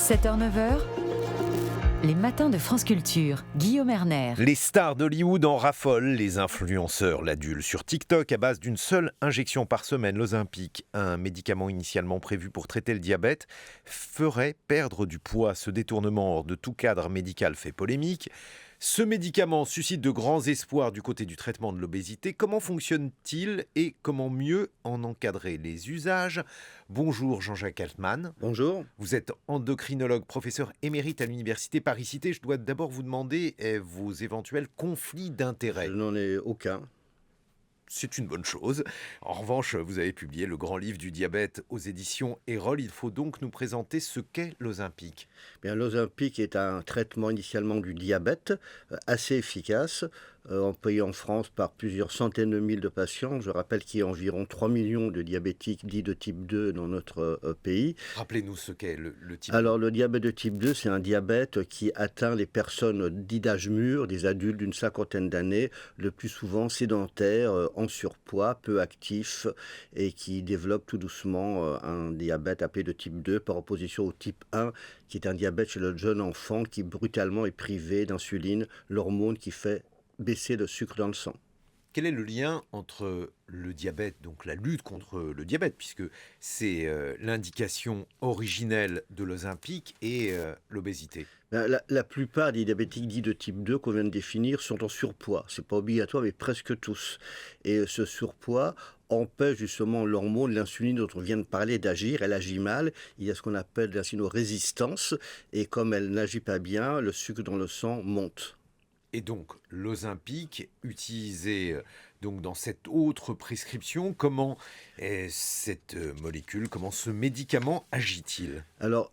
7h-9h, les matins de France Culture, Guillaume Erner. Les stars d'Hollywood en raffolent, les influenceurs l'adulent sur TikTok à base d'une seule injection par semaine. L'Ozempic, un médicament initialement prévu pour traiter le diabète, ferait perdre du poids. Ce détournement hors de tout cadre médical fait polémique. Ce médicament suscite de grands espoirs du côté du traitement de l'obésité. Comment fonctionne-t-il et comment mieux en encadrer les usages ? Bonjour Jean-Jacques Altman. Bonjour. Vous êtes endocrinologue, professeur émérite à l'université Paris-Cité. Je dois d'abord vous demander vos éventuels conflits d'intérêts. Je n'en ai aucun. C'est une bonne chose. En revanche, vous avez publié le grand livre du diabète aux éditions Erol. Il faut donc nous présenter ce qu'est l'Ozempic. L'Ozempic est un traitement initialement du diabète assez efficace, employé en France par plusieurs centaines de mille de patients. Je rappelle qu'il y a environ 3 millions de diabétiques dits de type 2 dans notre pays. Rappelez-nous ce qu'est le type 2. Alors le diabète de type 2, c'est un diabète qui atteint les personnes dites d'âge mûr, des adultes d'une cinquantaine d'années, le plus souvent sédentaires, en surpoids, peu actifs et qui développent tout doucement un diabète appelé de type 2 par opposition au type 1 qui est un diabète chez le jeune enfant qui brutalement est privé d'insuline, l'hormone qui fait baisser le sucre dans le sang. Quel est le lien entre le diabète, donc la lutte contre le diabète, puisque c'est l'indication originelle de l'Ozempic, et l'obésité ? La plupart des diabétiques dits de type 2 qu'on vient de définir sont en surpoids. Ce n'est pas obligatoire, mais presque tous. Et ce surpoids empêche justement l'hormone, l'insuline dont on vient de parler, d'agir. Elle agit mal. Il y a ce qu'on appelle l'insulinorésistance. Et comme elle n'agit pas bien, le sucre dans le sang monte. Et donc, l'Ozempic, utilisé donc dans cette autre prescription, comment cette molécule, comment ce médicament agit-il ? Alors,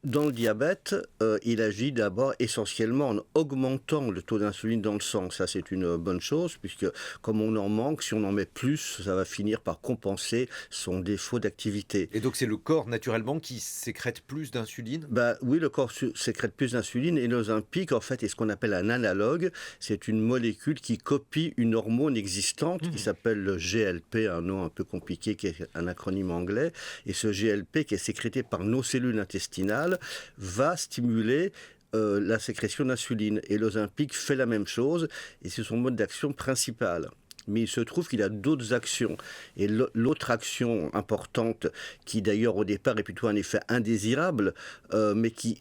dans le diabète, il agit d'abord essentiellement en augmentant le taux d'insuline dans le sang. Ça, c'est une bonne chose, puisque comme on en manque, si on en met plus, ça va finir par compenser son défaut d'activité. Et donc, c'est le corps, naturellement, qui sécrète plus d'insuline ? Oui, le corps sécrète plus d'insuline, et l'Ozempic, en fait, est ce qu'on appelle un analogue. C'est une molécule qui copie une hormone existante qui s'appelle le GLP, un nom un peu compliqué, qui est un acronyme anglais. Et ce GLP, qui est sécrété par nos cellules intestinales, va stimuler la sécrétion d'insuline. Et l'Ozempic fait la même chose, et c'est son mode d'action principal. Mais il se trouve qu'il a d'autres actions. Et l'autre action importante, qui d'ailleurs au départ est plutôt un effet indésirable, mais qui,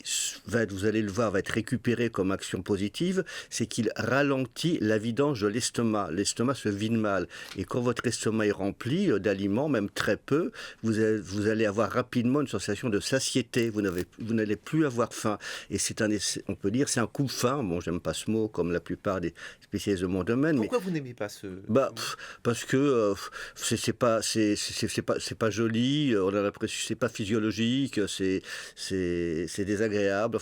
vous allez le voir, va être récupéré comme action positive, c'est qu'il ralentit la vidange de l'estomac. L'estomac se vide mal. Et quand votre estomac est rempli d'aliments, même très peu, vous allez avoir rapidement une sensation de satiété. Vous n'allez plus avoir faim. Et on peut dire, c'est un coup de faim. Bon, j'aime pas ce mot, comme la plupart des spécialistes de mon domaine. Pourquoi vous n'aimez pas ce... Parce que c'est pas joli, on a l'impression c'est pas physiologique, c'est désagréable.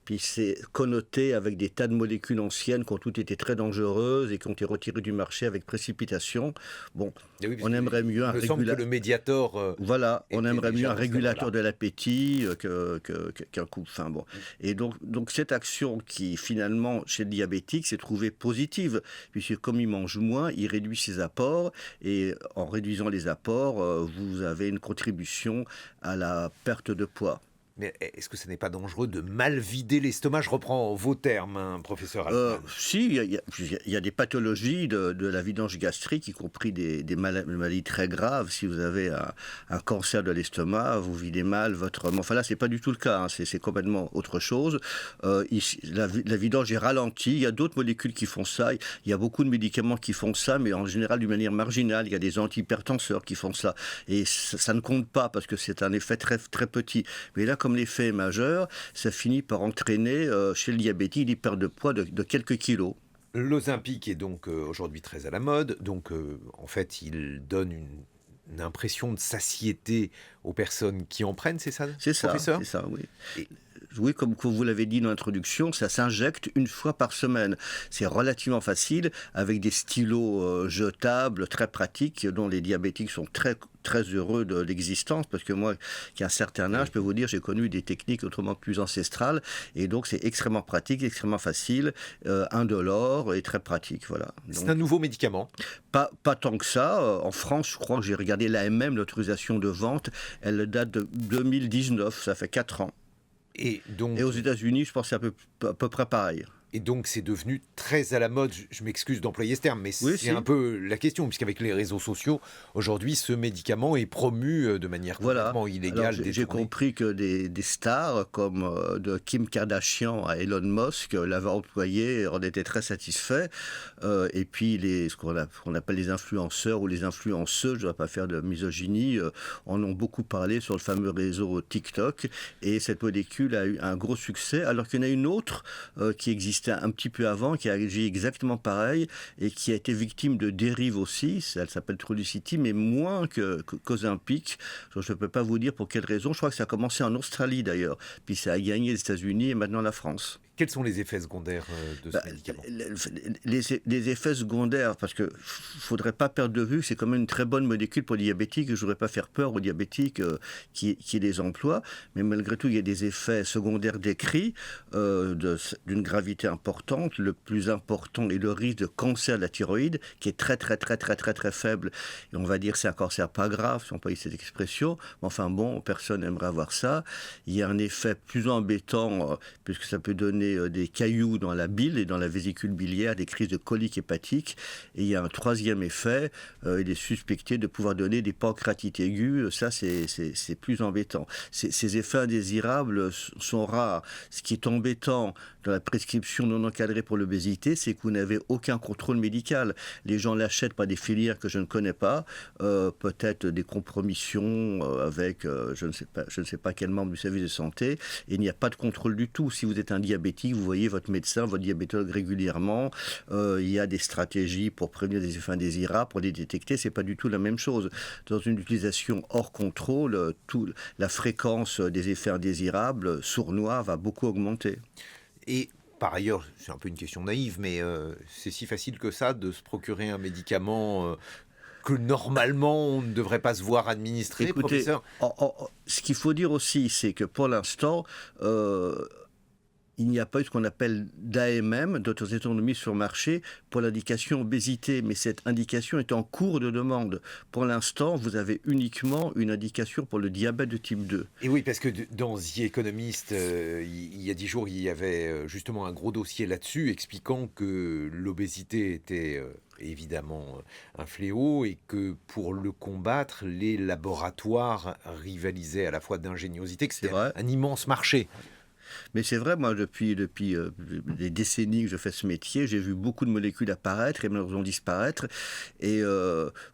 Puis c'est connoté avec des tas de molécules anciennes qui ont toutes été très dangereuses et qui ont été retirées du marché avec précipitation. Bon, oui, on aimerait mieux un régulateur. Le médiator. On aimerait mieux un régulateur de l'appétit qu'un coup. Enfin bon. Et donc cette action qui finalement chez le diabétique s'est trouvée positive, puisque comme il mange moins, il réduit ses apports, et en réduisant les apports, vous avez une contribution à la perte de poids. Mais est-ce que ce n'est pas dangereux de mal vider l'estomac ? Je reprends vos termes, professeur Altman. Si, il y a des pathologies de la vidange gastrique, y compris des maladies très graves. Si vous avez un cancer de l'estomac, vous videz mal votre... Enfin là, c'est pas du tout le cas, hein, c'est complètement autre chose. La vidange est ralentie. Il y a d'autres molécules qui font ça. Il y a beaucoup de médicaments qui font ça, mais en général d'une manière marginale. Il y a des antihypertenseurs qui font ça. Et ça ne compte pas parce que c'est un effet très, très petit. Mais là, comme l'effet est majeur, ça finit par entraîner chez le diabétique des pertes de poids de quelques kilos. L'Ozempic est donc aujourd'hui très à la mode. Donc en fait, il donne une impression de satiété aux personnes qui en prennent, c'est ça, professeur ? C'est ça, oui. Oui, comme vous l'avez dit dans l'introduction, ça s'injecte une fois par semaine. C'est relativement facile, avec des stylos jetables, très pratiques, dont les diabétiques sont très, très heureux de l'existence, parce que moi, qui ai un certain âge, je peux vous dire, j'ai connu des techniques autrement plus ancestrales, et donc c'est extrêmement pratique, extrêmement facile, indolore et très pratique, voilà. Donc, c'est un nouveau médicament ? Pas tant que ça. En France, je crois que j'ai regardé l'AMM, l'autorisation de vente, elle date de 2019, ça fait 4 ans. Et donc, Et aux États-Unis, je pense que c'est à peu près pareil. Et donc, c'est devenu très à la mode. Je m'excuse d'employer ce terme, mais Oui, c'est si. un peu la question, puisqu'avec les réseaux sociaux, aujourd'hui, ce médicament est promu de manière Voilà. complètement illégale. Alors, j'ai détournée. compris que des stars comme de Kim Kardashian à Elon Musk l'avaient employé, en étaient très satisfaits. Et puis, ce qu'on appelle les influenceurs ou les influenceuses, je ne dois pas faire de misogynie, en ont beaucoup parlé sur le fameux réseau TikTok. Et cette molécule a eu un gros succès, alors qu'il y en a une autre qui existait un petit peu avant, qui a agi exactement pareil et qui a été victime de dérives aussi. Elle s'appelle Trulicity, mais moins qu'Ozempic. Je ne peux pas vous dire pour quelle raison. Je crois que ça a commencé en Australie d'ailleurs, puis ça a gagné les États-Unis et maintenant la France. Quels sont les effets secondaires de ce médicament ? Les effets secondaires, parce qu'il ne faudrait pas perdre de vue que c'est quand même une très bonne molécule pour les diabétiques. Je ne voudrais pas faire peur aux diabétiques qui les emploient, mais malgré tout, il y a des effets secondaires décrits d'une gravité importante. Le plus important est le risque de cancer de la thyroïde, qui est très faible. Et on va dire que c'est un cancer pas grave, si on peut utiliser cette expression. Mais enfin bon, personne n'aimerait avoir ça. Il y a un effet plus embêtant, puisque ça peut donner des cailloux dans la bile et dans la vésicule biliaire, des crises de colique hépatique. Et il y a un troisième effet, il est suspecté de pouvoir donner des pancréatites aiguës. Ça, c'est plus embêtant. Ces effets indésirables sont rares. Ce qui est embêtant dans la prescription non encadrée pour l'obésité, c'est que vous n'avez aucun contrôle médical. Les gens l'achètent par des filières que je ne connais pas, peut-être des compromissions avec je ne sais pas quel membre du service de santé, et il n'y a pas de contrôle du tout. Si vous êtes un diabétique, vous voyez votre médecin, votre diabétologue régulièrement. Il y a des stratégies pour prévenir des effets indésirables, pour les détecter. C'est pas du tout la même chose. Dans une utilisation hors contrôle, la fréquence des effets indésirables sournois va beaucoup augmenter. Et par ailleurs, c'est un peu une question naïve, mais c'est si facile que ça de se procurer un médicament que normalement on ne devrait pas se voir administrer, Écoutez, professeur. Ce qu'il faut dire aussi, c'est que pour l'instant, il n'y a pas eu ce qu'on appelle d'AMM, d'autorisation de mise sur marché, pour l'indication obésité, mais cette indication est en cours de demande. Pour l'instant, vous avez uniquement une indication pour le diabète de type 2. Et oui, parce que dans The Economist, il y a 10 jours, il y avait justement un gros dossier là-dessus, expliquant que l'obésité était évidemment un fléau et que pour le combattre, les laboratoires rivalisaient à la fois d'ingéniosité, que c'était un immense marché. Mais c'est vrai, moi, depuis des décennies que je fais ce métier, j'ai vu beaucoup de molécules apparaître et malheureusement disparaître. Et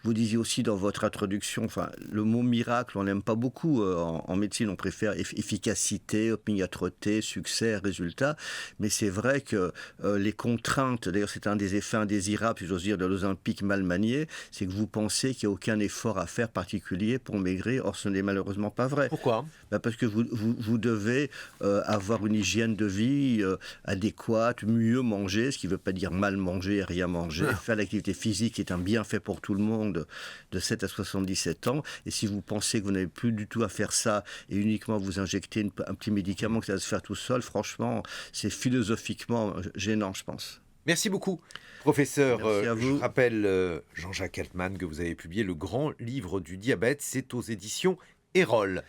vous disiez aussi dans votre introduction, enfin, le mot miracle, on n'aime pas beaucoup. En médecine, on préfère efficacité, opiniâtreté, succès, résultat. Mais c'est vrai que les contraintes, d'ailleurs, c'est un des effets indésirables, si j'ose dire, de l'Ozempic mal manié, c'est que vous pensez qu'il n'y a aucun effort à faire particulier pour maigrir. Or, ce n'est malheureusement pas vrai. Pourquoi ? Parce que vous devez avoir une hygiène de vie adéquate, mieux manger, ce qui ne veut pas dire mal manger et rien manger, faire l'activité physique est un bienfait pour tout le monde de 7 à 77 ans, et si vous pensez que vous n'avez plus du tout à faire ça et uniquement vous injecter un petit médicament que ça va se faire tout seul, franchement, c'est philosophiquement gênant, je pense. Merci beaucoup, professeur. Merci à vous. Je rappelle, Jean-Jacques Altman, que vous avez publié le grand livre du diabète, c'est aux éditions Erol.